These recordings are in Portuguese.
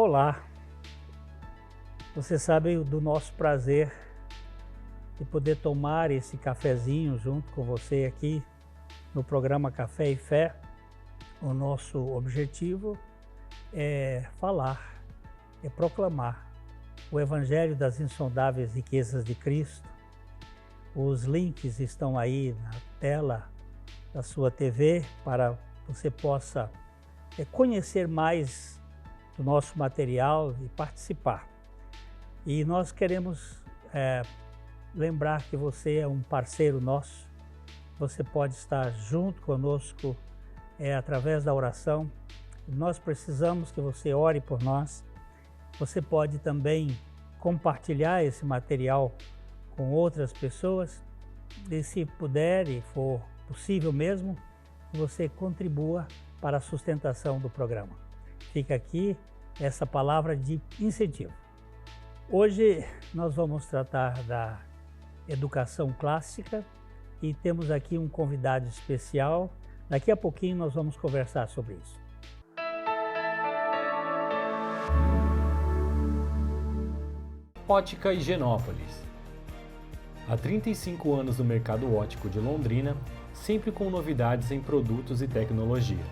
Olá, você sabe do nosso prazer de poder tomar esse cafezinho junto com você aqui no programa Café e Fé. O nosso objetivo é falar, é proclamar o Evangelho das insondáveis riquezas de Cristo. Os links estão aí na tela da sua TV para você possa conhecer mais do nosso material e participar. E nós queremos lembrar que você é um parceiro nosso. Você pode estar junto conosco através da oração. Nós precisamos que você ore por nós. Você pode também compartilhar esse material com outras pessoas. E se puder e for possível mesmo, que você contribua para a sustentação do programa. Fica aqui essa palavra de incentivo. Hoje nós vamos tratar da educação clássica e temos aqui um convidado especial. Daqui a pouquinho nós vamos conversar sobre isso. Ótica Higienópolis. Há 35 anos no mercado óptico de Londrina, sempre com novidades em produtos e tecnologia.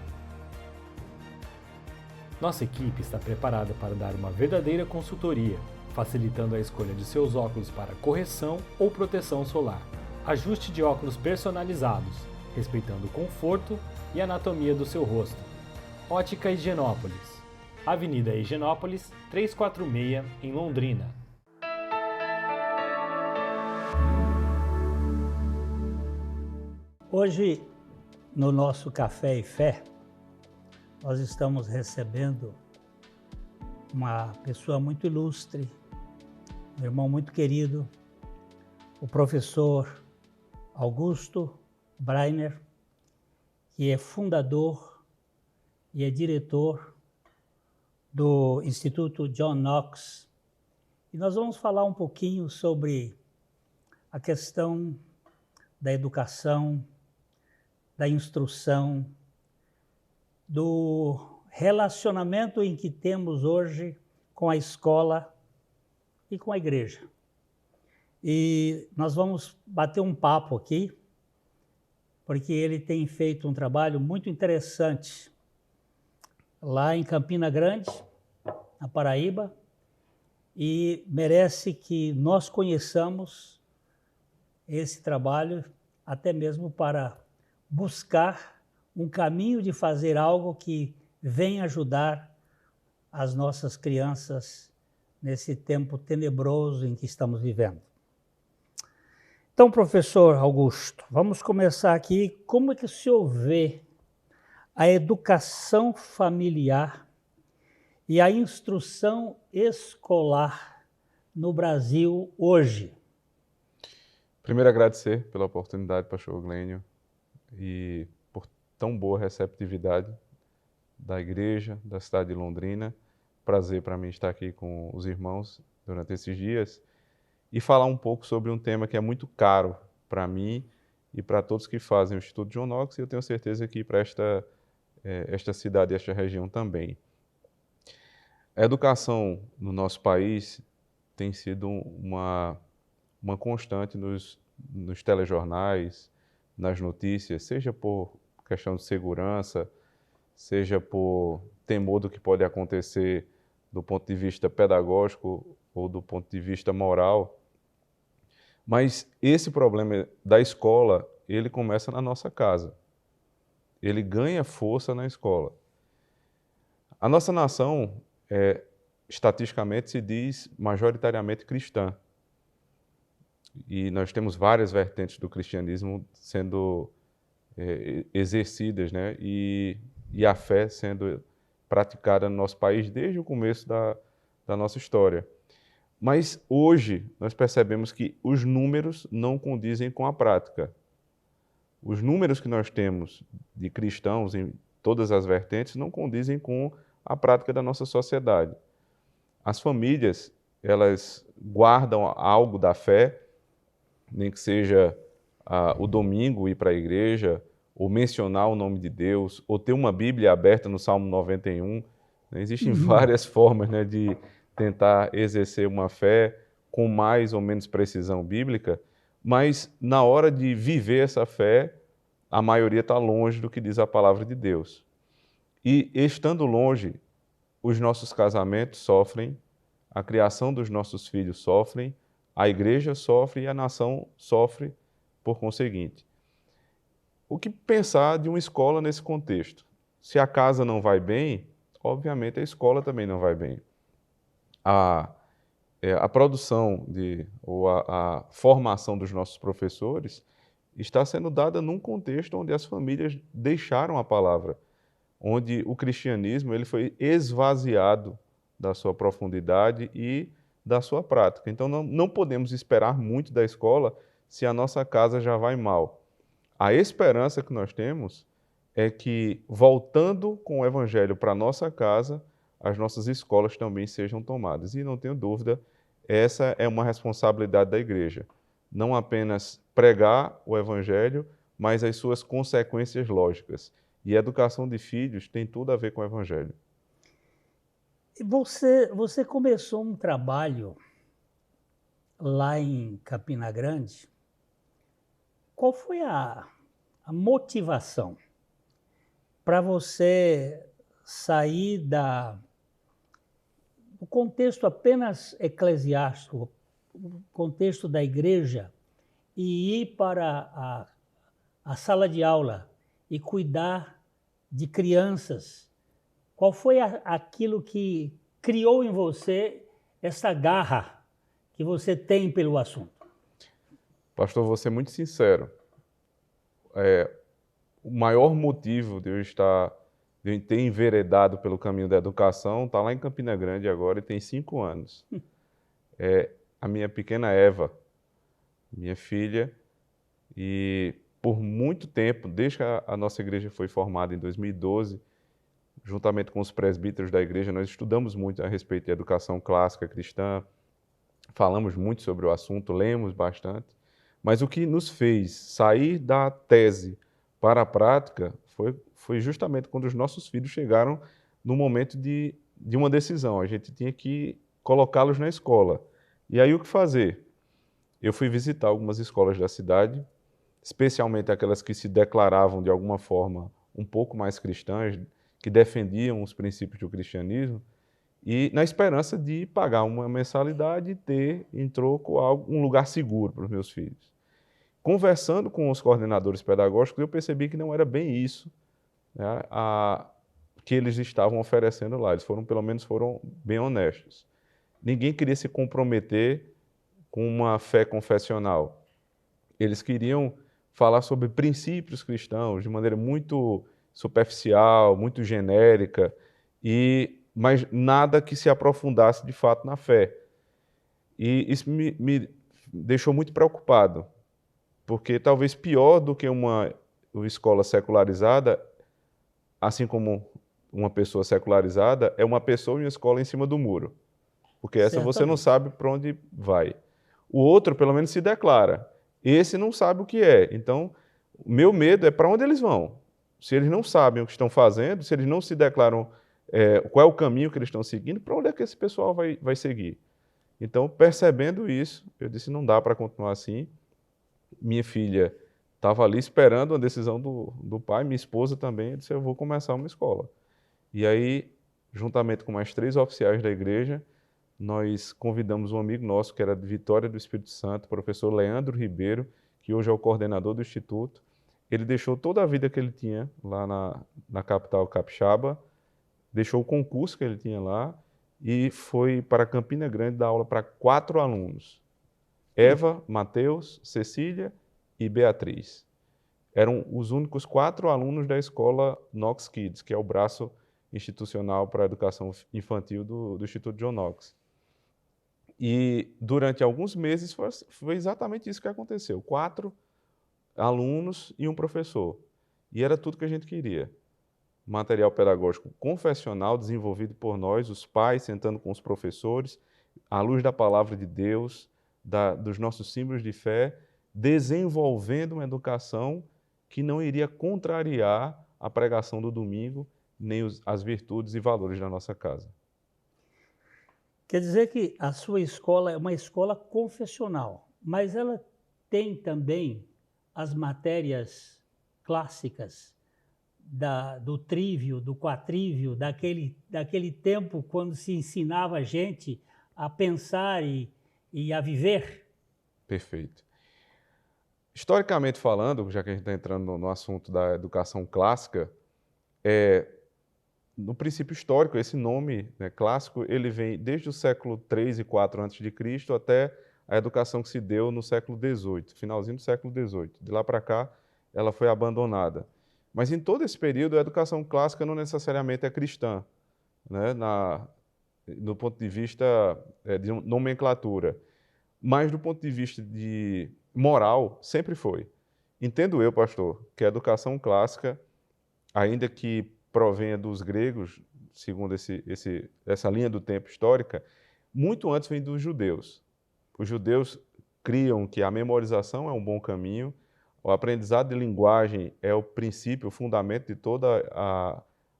Nossa equipe está preparada para dar uma verdadeira consultoria, facilitando a escolha de seus óculos para correção ou proteção solar. Ajuste de óculos personalizados, respeitando o conforto e anatomia do seu rosto. Ótica Higienópolis. Avenida Higienópolis, 346, em Londrina. Hoje, no nosso Café e Fé, nós estamos recebendo uma pessoa muito ilustre, um irmão muito querido, o professor Augusto Breiner, que é fundador e é diretor do Instituto John Knox. E nós vamos falar um pouquinho sobre a questão da educação, da instrução, do relacionamento em que temos hoje com a escola e com a igreja. E nós vamos bater um papo aqui, porque ele tem feito um trabalho muito interessante lá em Campina Grande, na Paraíba, e merece que nós conheçamos esse trabalho, até mesmo para buscar um caminho de fazer algo que venha ajudar as nossas crianças nesse tempo tenebroso em que estamos vivendo. Então, professor Augusto, vamos começar aqui. Como é que o senhor vê a educação familiar e a instrução escolar no Brasil hoje? Primeiro, agradecer pela oportunidade, pastor Glênio, e por tão boa receptividade da igreja, da cidade de Londrina. Prazer para mim estar aqui com os irmãos durante esses dias e falar um pouco sobre um tema que é muito caro para mim e para todos que fazem o Instituto John Knox, e eu tenho certeza que para esta cidade e esta região também. A educação no nosso país tem sido uma constante nos telejornais, nas notícias, seja por questão de segurança, seja por temor do que pode acontecer do ponto de vista pedagógico ou do ponto de vista moral. Mas esse problema da escola, ele começa na nossa casa. Ele ganha força na escola. A nossa nação, estatisticamente, se diz majoritariamente cristã. E nós temos várias vertentes do cristianismo sendo exercidas, né? E a fé sendo praticada no nosso país desde o começo da nossa história. Mas hoje nós percebemos que os números não condizem com a prática. Os números que nós temos de cristãos em todas as vertentes não condizem com a prática da nossa sociedade. As famílias, elas guardam algo da fé, nem que seja o domingo ir para a igreja, ou mencionar o nome de Deus, ou ter uma Bíblia aberta no Salmo 91, né? Existem várias formas, né, de tentar exercer uma fé com mais ou menos precisão bíblica, mas na hora de viver essa fé, a maioria está longe do que diz a palavra de Deus. E estando longe, os nossos casamentos sofrem, a criação dos nossos filhos sofrem, a igreja sofre e a nação sofre por conseguinte. O que pensar de uma escola nesse contexto? Se a casa não vai bem, obviamente a escola também não vai bem. A produção ou a formação dos nossos professores está sendo dada num contexto onde as famílias deixaram a palavra, onde o cristianismo ele foi esvaziado da sua profundidade e da sua prática. Então não podemos esperar muito da escola se a nossa casa já vai mal. A esperança que nós temos é que, voltando com o Evangelho para a nossa casa, as nossas escolas também sejam tomadas. E não tenho dúvida, essa é uma responsabilidade da igreja. Não apenas pregar o Evangelho, mas as suas consequências lógicas. E a educação de filhos tem tudo a ver com o Evangelho. Você começou um trabalho lá em Campina Grande. Qual foi a motivação para você sair do contexto apenas eclesiástico, o contexto da igreja, e ir para a sala de aula e cuidar de crianças? Qual foi aquilo que criou em você essa garra que você tem pelo assunto? Pastor, vou ser muito sincero. O maior motivo de eu ter enveredado pelo caminho da educação está lá em Campina Grande agora e tem 5 anos. É a minha pequena Eva, minha filha, e por muito tempo, desde que a nossa igreja foi formada em 2012, juntamente com os presbíteros da igreja, nós estudamos muito a respeito de educação clássica cristã, falamos muito sobre o assunto, lemos bastante, mas o que nos fez sair da tese para a prática foi justamente quando os nossos filhos chegaram no momento de uma decisão. A gente tinha que colocá-los na escola. E aí o que fazer? Eu fui visitar algumas escolas da cidade, especialmente aquelas que se declaravam de alguma forma um pouco mais cristãs, que defendiam os princípios do cristianismo, e na esperança de pagar uma mensalidade e ter em troco um lugar seguro para os meus filhos. Conversando com os coordenadores pedagógicos, eu percebi que não era bem isso, né, que eles estavam oferecendo lá. Eles pelo menos foram bem honestos. Ninguém queria se comprometer com uma fé confessional. Eles queriam falar sobre princípios cristãos de maneira muito superficial, muito genérica, mas nada que se aprofundasse de fato na fé. E isso me deixou muito preocupado, porque talvez pior do que uma escola secularizada, assim como uma pessoa secularizada, é uma pessoa e uma escola em cima do muro. Porque essa você não sabe para onde vai. O outro, pelo menos, se declara. Esse não sabe o que é. Então, o meu medo é para onde eles vão. Se eles não sabem o que estão fazendo, se eles não se declaram qual é o caminho que eles estão seguindo, para onde é que esse pessoal vai seguir? Então, percebendo isso, eu disse, não dá para continuar assim. Minha filha estava ali esperando a decisão do pai, minha esposa também, eu disse, eu vou começar uma escola. E aí, juntamente com mais 3 oficiais da igreja, nós convidamos um amigo nosso, que era de Vitória do Espírito Santo, o professor Leandro Ribeiro, que hoje é o coordenador do Instituto. Ele deixou toda a vida que ele tinha lá na capital capixaba, deixou o concurso que ele tinha lá e foi para Campina Grande dar aula para 4 alunos. Eva, Mateus, Cecília e Beatriz. Eram os únicos 4 alunos da escola Knox Kids, que é o braço institucional para a educação infantil do Instituto John Knox. E durante alguns meses foi exatamente isso que aconteceu. 4 alunos e um professor. E era tudo que a gente queria. Material pedagógico confessional desenvolvido por nós, os pais, sentando com os professores, à luz da palavra de Deus, dos nossos símbolos de fé, desenvolvendo uma educação que não iria contrariar a pregação do domingo nem as virtudes e valores da nossa casa. Quer dizer que a sua escola é uma escola confessional, mas ela tem também as matérias clássicas do trívio, do quatrívio, daquele tempo quando se ensinava a gente a pensar e a viver. Perfeito. Historicamente falando, já que a gente está entrando no assunto da educação clássica, no princípio histórico, esse nome, né, clássico, ele vem desde o século 3 e 4 a.C. até a educação que se deu no século XVIII, finalzinho do século XVIII. De lá para cá, ela foi abandonada. Mas em todo esse período, a educação clássica não necessariamente é cristã, né, do ponto de vista de nomenclatura. Mas do ponto de vista de moral, sempre foi. Entendo eu, pastor, que a educação clássica, ainda que provenha dos gregos, segundo essa linha do tempo histórica, muito antes vem dos judeus. Os judeus criam que a memorização é um bom caminho, o aprendizado de linguagem é o princípio, o fundamento de toda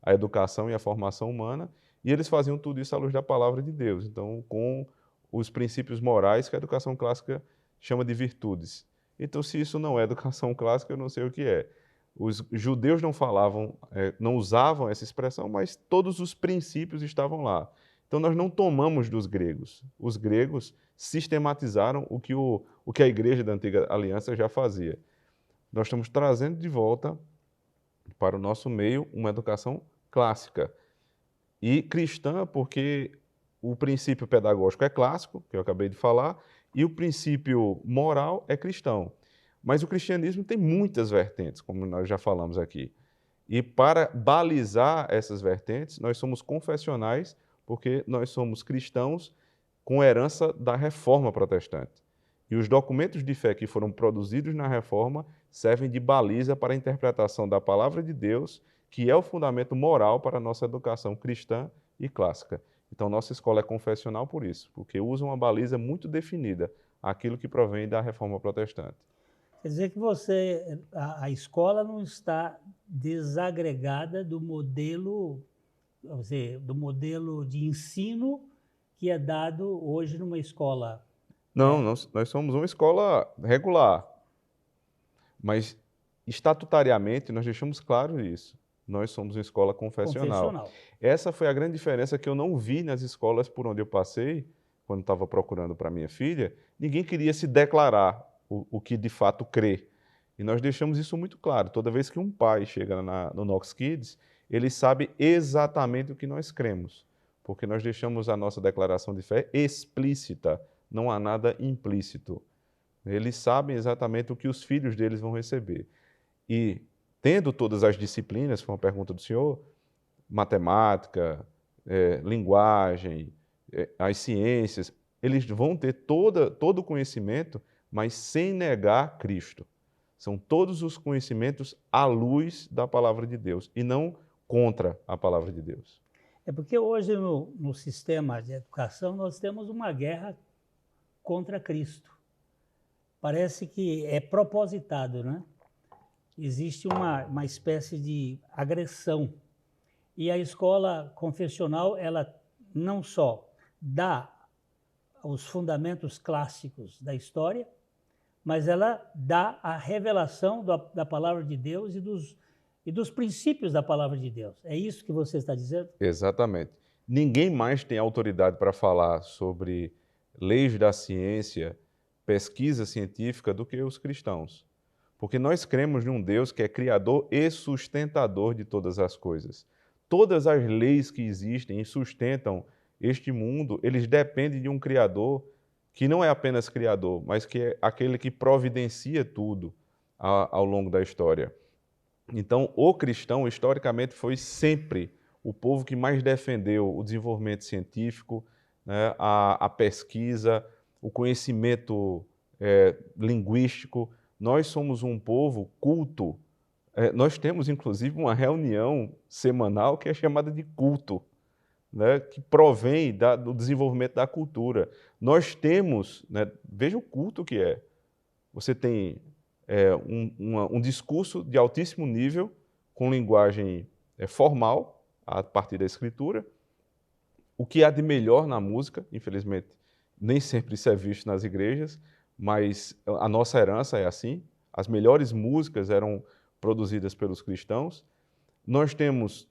a educação e a formação humana, e eles faziam tudo isso à luz da palavra de Deus. Então, com os princípios morais que a educação clássica chama de virtudes. Então, se isso não é educação clássica, eu não sei o que é. Os judeus não falavam, não usavam essa expressão, mas todos os princípios estavam lá. Então, nós não tomamos dos gregos. Os gregos sistematizaram o que a igreja da Antiga Aliança já fazia. Nós estamos trazendo de volta para o nosso meio uma educação clássica. E cristã, porque o princípio pedagógico é clássico, que eu acabei de falar, e o princípio moral é cristão. Mas o cristianismo tem muitas vertentes, como nós já falamos aqui. E para balizar essas vertentes, nós somos confessionais, porque nós somos cristãos com herança da Reforma Protestante. E os documentos de fé que foram produzidos na Reforma servem de baliza para a interpretação da palavra de Deus, que é o fundamento moral para a nossa educação cristã e clássica. Então, nossa escola é confessional por isso, porque usa uma baliza muito definida, aquilo que provém da Reforma Protestante. Quer dizer que a escola não está desagregada do modelo, vamos dizer, do modelo de ensino que é dado hoje numa escola. Não, nós somos uma escola regular, mas estatutariamente nós deixamos claro isso. Nós somos uma escola confessional. Essa foi a grande diferença que eu não vi nas escolas por onde eu passei, quando estava procurando para minha filha. Ninguém queria se declarar o que de fato crê. E nós deixamos isso muito claro. Toda vez que um pai chega no Knox Kids, ele sabe exatamente o que nós cremos, porque nós deixamos a nossa declaração de fé explícita, não há nada implícito. Eles sabem exatamente o que os filhos deles vão receber. E, tendo todas as disciplinas, foi uma pergunta do senhor, matemática, linguagem, as ciências, eles vão ter todo o conhecimento, mas sem negar Cristo. São todos os conhecimentos à luz da palavra de Deus e não contra a palavra de Deus. É porque hoje no sistema de educação nós temos uma guerra contra Cristo. Parece que é propositado, né? Existe uma espécie de agressão. E a escola confessional, ela não só dá os fundamentos clássicos da história, mas ela dá a revelação da palavra de Deus e dos princípios da palavra de Deus. É isso que você está dizendo? Exatamente. Ninguém mais tem autoridade para falar sobre leis da ciência, pesquisa científica, do que os cristãos. Porque nós cremos num Deus que é criador e sustentador de todas as coisas. Todas as leis que existem e sustentam este mundo, eles dependem de um criador que não é apenas criador, mas que é aquele que providencia tudo ao longo da história. Então, o cristão, historicamente, foi sempre o povo que mais defendeu o desenvolvimento científico, né, a pesquisa, o conhecimento linguístico. Nós somos um povo culto. Nós temos, inclusive, uma reunião semanal que é chamada de culto, né, que provém do desenvolvimento da cultura. Nós temos, né, veja o culto que é. Você tem um discurso de altíssimo nível, com linguagem formal, a partir da Escritura. O que há de melhor na música, infelizmente, nem sempre isso é visto nas igrejas, mas a nossa herança é assim. As melhores músicas eram produzidas pelos cristãos. Nós temos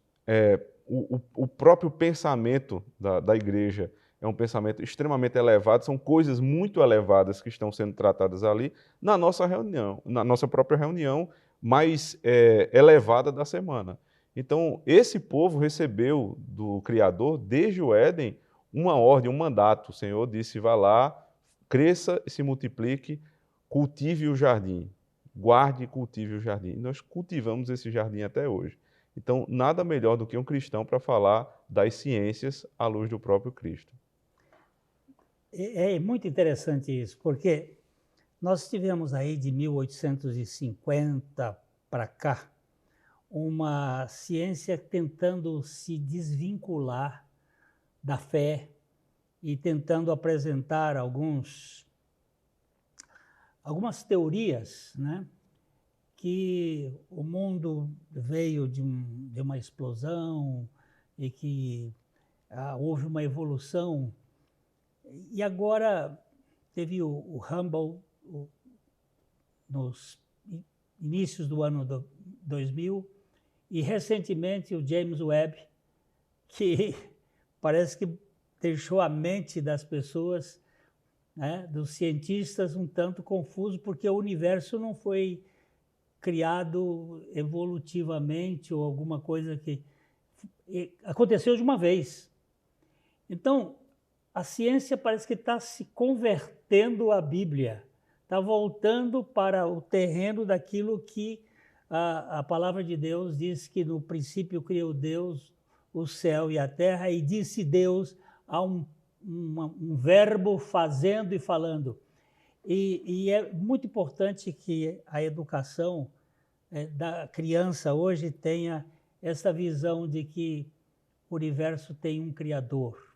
o próprio pensamento da igreja, é um pensamento extremamente elevado, são coisas muito elevadas que estão sendo tratadas ali na nossa reunião, na nossa própria reunião mais elevada da semana. Então, esse povo recebeu do Criador, desde o Éden, uma ordem, um mandato. O Senhor disse, vá lá, cresça e se multiplique, cultive o jardim, guarde e cultive o jardim. E nós cultivamos esse jardim até hoje. Então, nada melhor do que um cristão para falar das ciências à luz do próprio Cristo. É muito interessante isso, porque nós tivemos aí de 1850 para cá uma ciência tentando se desvincular da fé e tentando apresentar algumas teorias, né? Que o mundo veio de uma explosão e que houve uma evolução. E agora teve o Hubble nos inícios do ano 2000 e recentemente o James Webb, que parece que deixou a mente das pessoas, né, dos cientistas, um tanto confuso, porque o universo não foi criado evolutivamente ou alguma coisa que aconteceu de uma vez. Então, a ciência parece que está se convertendo à Bíblia, está voltando para o terreno daquilo que a palavra de Deus diz que no princípio criou Deus o céu e a terra, e disse Deus a um verbo fazendo e falando. E é muito importante que a educação da criança hoje tenha essa visão de que o universo tem um Criador,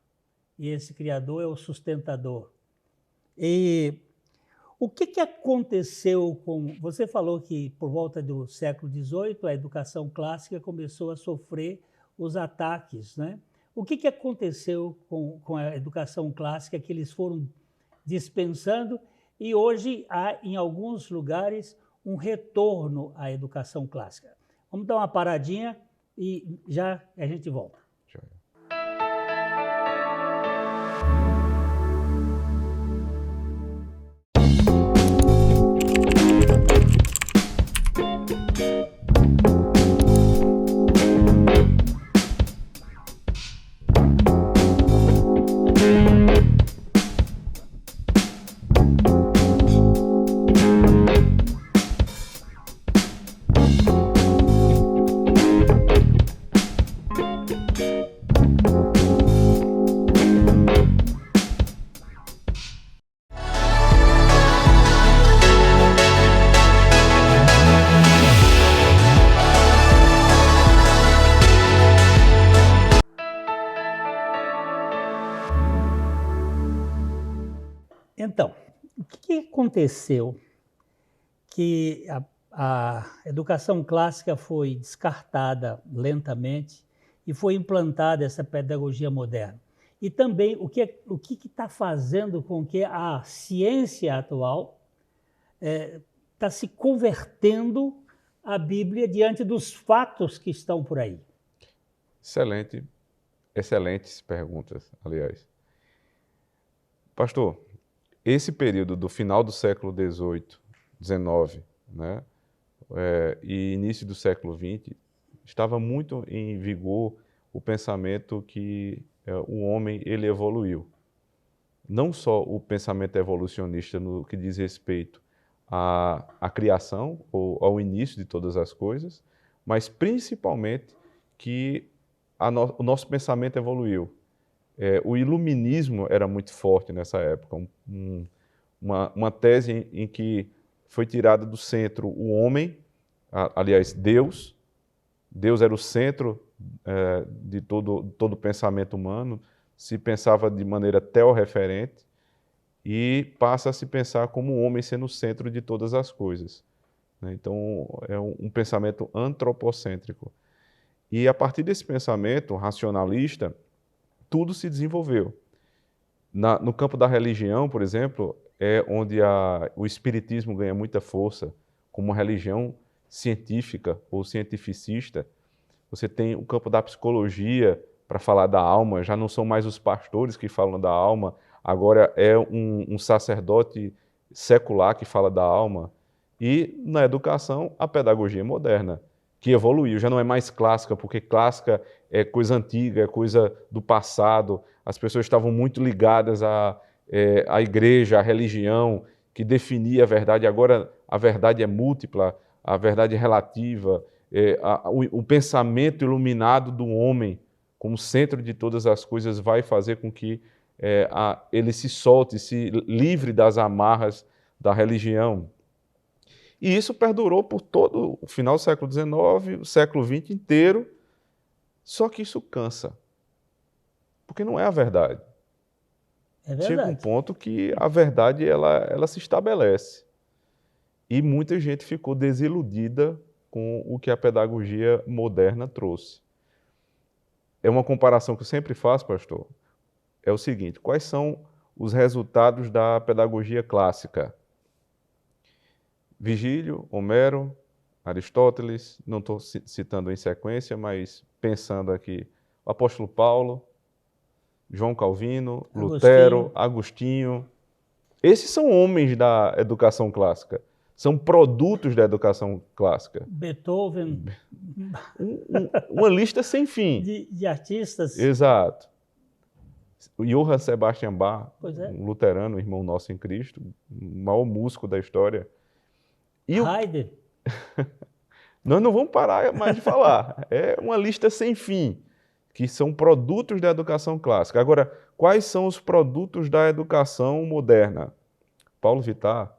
e esse Criador é o sustentador. E o que aconteceu com... Você falou que por volta do século XVIII a educação clássica começou a sofrer os ataques, né? O que aconteceu com a educação clássica, que eles foram dispensando, e hoje há em alguns lugares um retorno à educação clássica? Vamos dar uma paradinha e já a gente volta. Então, o que aconteceu que a educação clássica foi descartada lentamente e foi implantada essa pedagogia moderna? E também o que está fazendo com que a ciência atual está se convertendo à Bíblia diante dos fatos que estão por aí? Excelentes perguntas, aliás. Pastor, esse período do final do século XVIII, XIX, né, e início do século XX, estava muito em vigor o pensamento que o homem ele evoluiu. Não só o pensamento evolucionista no que diz respeito à criação ou ao início de todas as coisas, mas principalmente que o nosso pensamento evoluiu. O iluminismo era muito forte nessa época, uma tese em que foi tirada do centro o homem, aliás, Deus. Deus era o centro de todo o pensamento humano, se pensava de maneira teorreferente e passa a se pensar como o homem sendo o centro de todas as coisas. Então, é um pensamento antropocêntrico. E a partir desse pensamento racionalista, tudo se desenvolveu. No campo da religião, por exemplo, é onde o espiritismo ganha muita força como religião científica ou cientificista. Você tem o campo da psicologia para falar da alma, já não são mais os pastores que falam da alma, agora é um sacerdote secular que fala da alma. E na educação, a pedagogia moderna, que evoluiu, já não é mais clássica, porque clássica é coisa antiga, é coisa do passado, as pessoas estavam muito ligadas à igreja, à religião, que definia a verdade. Agora a verdade é múltipla, a verdade é relativa, o pensamento iluminado do homem como centro de todas as coisas vai fazer com que ele se solte, se livre das amarras da religião. E isso perdurou por todo o final do século XIX, o século XX inteiro, só que isso cansa, porque não é a verdade. É verdade. Chega um ponto que a verdade ela se estabelece. E muita gente ficou desiludida com o que a pedagogia moderna trouxe. É uma comparação que eu sempre faço, pastor. É o seguinte: quais são os resultados da pedagogia clássica? Virgílio, Homero, Aristóteles, não estou citando em sequência, mas pensando aqui, o apóstolo Paulo, João Calvino, Lutero, Agostinho. Esses são homens da educação clássica, são produtos da educação clássica. Beethoven. Uma lista sem fim. De artistas. Exato. O Johann Sebastian Bach, um luterano, irmão nosso em Cristo, o maior músico da história. E Haydn. Nós não vamos parar mais de falar. É uma lista sem fim, que são produtos da educação clássica. Agora, quais são os produtos da educação moderna? Paulo Vittar,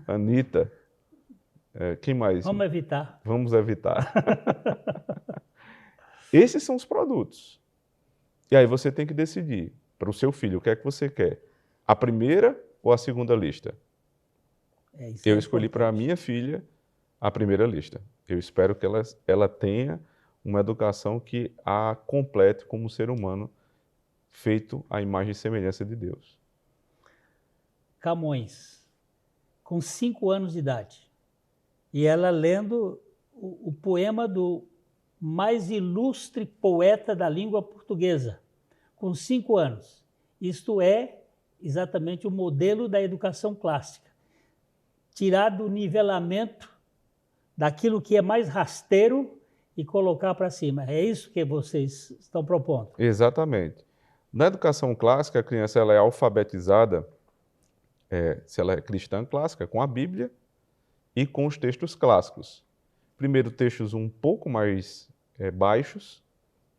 Anitta, quem mais? Vamos evitar. Vamos evitar. Esses são os produtos. E aí você tem que decidir para o seu filho o que é que você quer. A primeira ou a segunda lista? Eu escolhi para a minha filha a primeira lista. Eu espero que ela tenha uma educação que a complete como ser humano feito à imagem e semelhança de Deus. Camões, com 5 anos de idade, e ela lendo o poema do mais ilustre poeta da língua portuguesa, com 5 anos. Isto é exatamente o modelo da educação clássica. Tirar do nivelamento daquilo que é mais rasteiro e colocar para cima. É isso que vocês estão propondo? Exatamente. Na educação clássica, a criança ela é alfabetizada, se ela é cristã clássica, com a Bíblia e com os textos clássicos. Primeiro, textos um pouco mais baixos,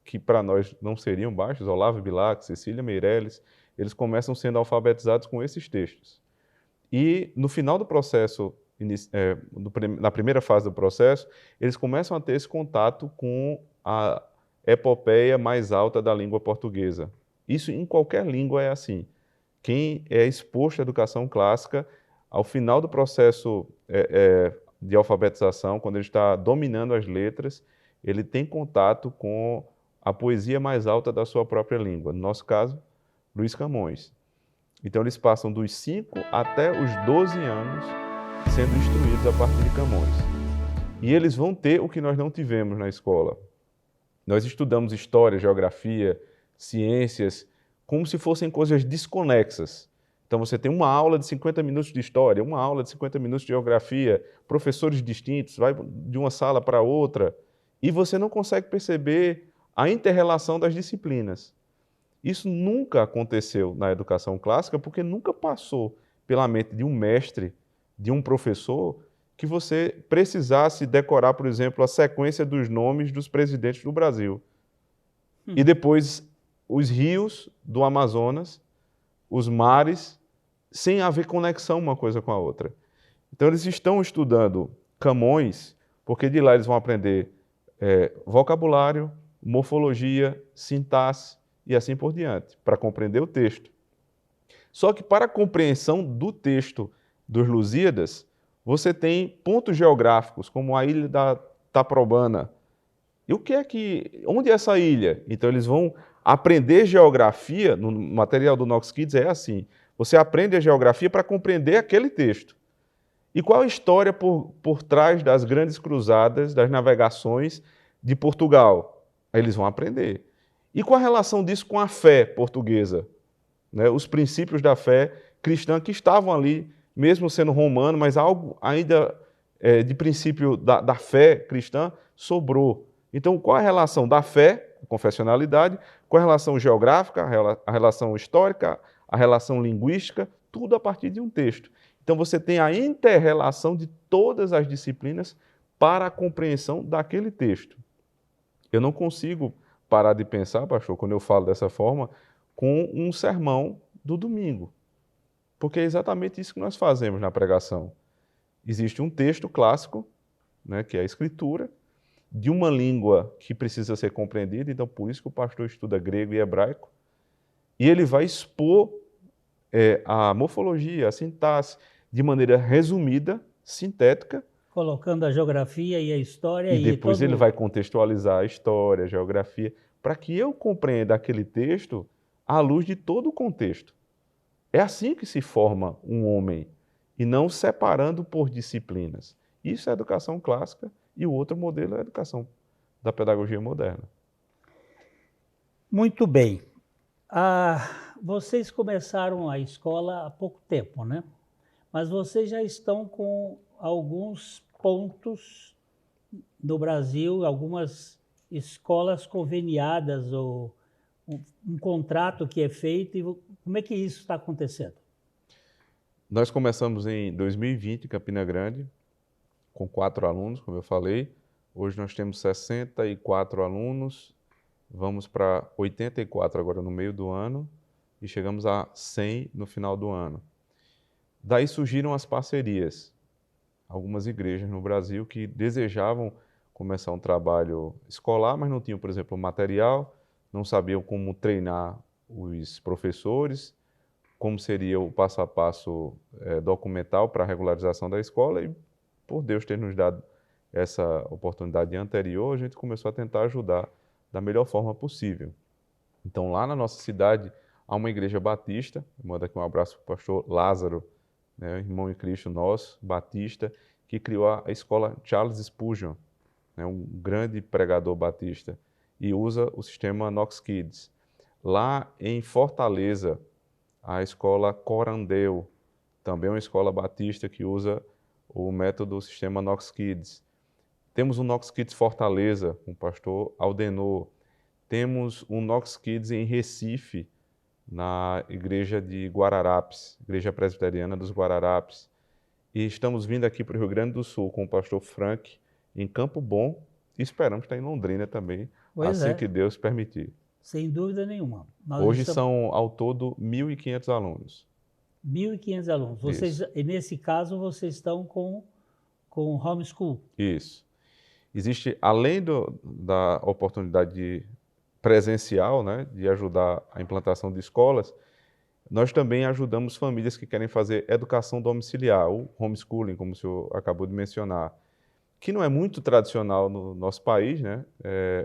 que para nós não seriam baixos, Olavo Bilac, Cecília Meirelles, eles começam sendo alfabetizados com esses textos. E no final do processo, na primeira fase do processo, eles começam a ter esse contato com a epopeia mais alta da língua portuguesa. Isso em qualquer língua é assim. Quem é exposto à educação clássica, ao final do processo de alfabetização, quando ele está dominando as letras, ele tem contato com a poesia mais alta da sua própria língua. No nosso caso, Luiz Camões. Então eles passam dos 5 até os 12 anos sendo instruídos a partir de Camões. E eles vão ter o que nós não tivemos na escola. Nós estudamos história, geografia, ciências, como se fossem coisas desconexas. Então você tem uma aula de 50 minutos de história, uma aula de 50 minutos de geografia, professores distintos, vai de uma sala para outra, e você não consegue perceber a inter-relação das disciplinas. Isso nunca aconteceu na educação clássica, porque nunca passou pela mente de um mestre, de um professor, que você precisasse decorar, por exemplo, a sequência dos nomes dos presidentes do Brasil. E depois os rios do Amazonas, os mares, sem haver conexão uma coisa com a outra. Então eles estão estudando Camões, porque de lá eles vão aprender vocabulário, morfologia, sintaxe, e assim por diante, para compreender o texto. Só que para a compreensão do texto dos Lusíadas, você tem pontos geográficos, como a ilha da Taprobana, E onde é essa ilha? Então eles vão aprender geografia, no material do Knox Kids é assim, você aprende a geografia para compreender aquele texto. E qual a história por trás das grandes cruzadas, das navegações de Portugal? Aí eles vão aprender. E qual a relação disso com a fé portuguesa? Né? Os princípios da fé cristã que estavam ali, mesmo sendo romano, mas algo ainda de princípio da fé cristã sobrou. Então, qual a relação da fé, a confessionalidade, com a relação geográfica, a relação histórica, a relação linguística, tudo a partir de um texto. Então, você tem a inter-relação de todas as disciplinas para a compreensão daquele texto. Eu não consigo parar de pensar, pastor, quando eu falo dessa forma, com um sermão do domingo. Porque é exatamente isso que nós fazemos na pregação. Existe um texto clássico, né, que é a Escritura, de uma língua que precisa ser compreendida, então por isso que o pastor estuda grego e hebraico, e ele vai expor a morfologia, a sintaxe, de maneira resumida, sintética. Colocando a geografia e a história. E depois ele vai contextualizar a história, a geografia, para que eu compreenda aquele texto à luz de todo o contexto. É assim que se forma um homem, e não separando por disciplinas. Isso é a educação clássica, e o outro modelo é a educação da pedagogia moderna. Muito bem. Vocês começaram a escola há pouco tempo, né? Mas vocês já estão com alguns pontos no Brasil, algumas escolas conveniadas, ou um contrato que é feito. E como é que isso está acontecendo? Nós começamos em 2020 em Campina Grande, com 4 alunos, como eu falei. Hoje nós temos 64 alunos, vamos para 84 agora no meio do ano e chegamos a 100 no final do ano. Daí surgiram as parcerias. Algumas igrejas no Brasil que desejavam começar um trabalho escolar, mas não tinham, por exemplo, material, não sabiam como treinar os professores, como seria o passo a passo documental para a regularização da escola, e por Deus ter nos dado essa oportunidade anterior, a gente começou a tentar ajudar da melhor forma possível. Então, lá na nossa cidade, há uma igreja batista, mando aqui um abraço para o pastor Lázaro, né, irmão em Cristo nosso, batista, que criou a escola Charles Spurgeon, né, um grande pregador batista, e usa o sistema Knox Kids. Lá em Fortaleza, a escola Corandeu, também uma escola batista que usa o método, o sistema Knox Kids. Temos o Knox Kids Fortaleza, com o pastor Aldenor. Temos o Knox Kids em Recife, na igreja de Guararapes, Igreja Presbiteriana dos Guararapes. E estamos vindo aqui para o Rio Grande do Sul com o pastor Frank, em Campo Bom, e esperamos estar em Londrina também, assim que Deus permitir. Sem dúvida nenhuma. Hoje são, ao todo, 1.500 alunos. 1.500 alunos. Vocês, nesse caso, vocês estão com homeschool. Isso. Existe, além da oportunidade presencial, né, de ajudar a implantação de escolas, nós também ajudamos famílias que querem fazer educação domiciliar, ou homeschooling, como o senhor acabou de mencionar, que não é muito tradicional no nosso país, né,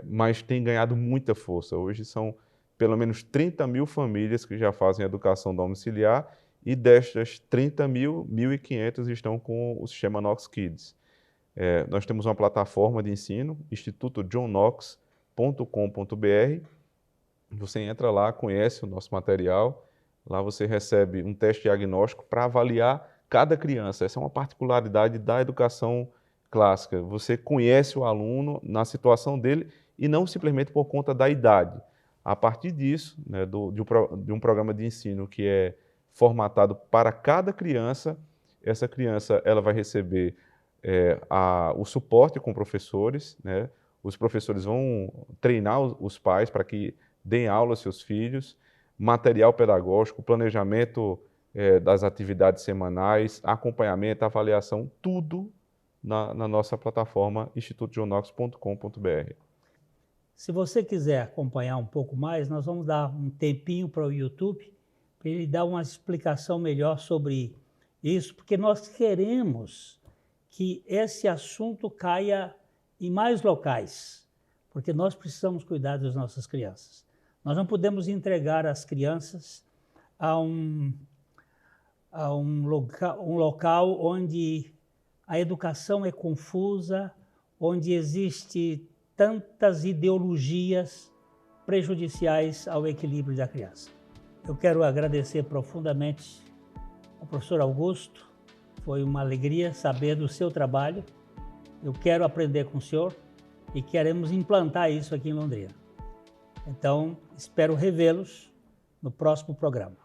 mas tem ganhado muita força. Hoje são pelo menos 30 mil famílias que já fazem educação domiciliar, e destas 30 mil, 1.500 estão com o sistema Knox Kids. Nós temos uma plataforma de ensino, institutojohnknox.com.br. Você entra lá, conhece o nosso material, lá você recebe um teste diagnóstico para avaliar cada criança. Essa é uma particularidade da educação clássica. Você conhece o aluno na situação dele e não simplesmente por conta da idade. A partir disso, né, de um programa de ensino que é formatado para cada criança, essa criança ela vai receber o suporte com professores, né? Os professores vão treinar os pais para que deem aula aos seus filhos, material pedagógico, planejamento das atividades semanais, acompanhamento, avaliação, tudo na nossa plataforma institutojohnknox.com.br. Se você quiser acompanhar um pouco mais, nós vamos dar um tempinho para o YouTube, para ele dar uma explicação melhor sobre isso, porque nós queremos que esse assunto caia em mais locais. porque nós precisamos cuidar das nossas crianças. Nós não podemos entregar as crianças a um local onde a educação é confusa, onde existe tantas ideologias prejudiciais ao equilíbrio da criança. Eu quero agradecer profundamente ao professor Augusto. Foi uma alegria saber do seu trabalho. Eu quero aprender com o senhor e queremos implantar isso aqui em Londrina. Então, espero revê-los no próximo programa.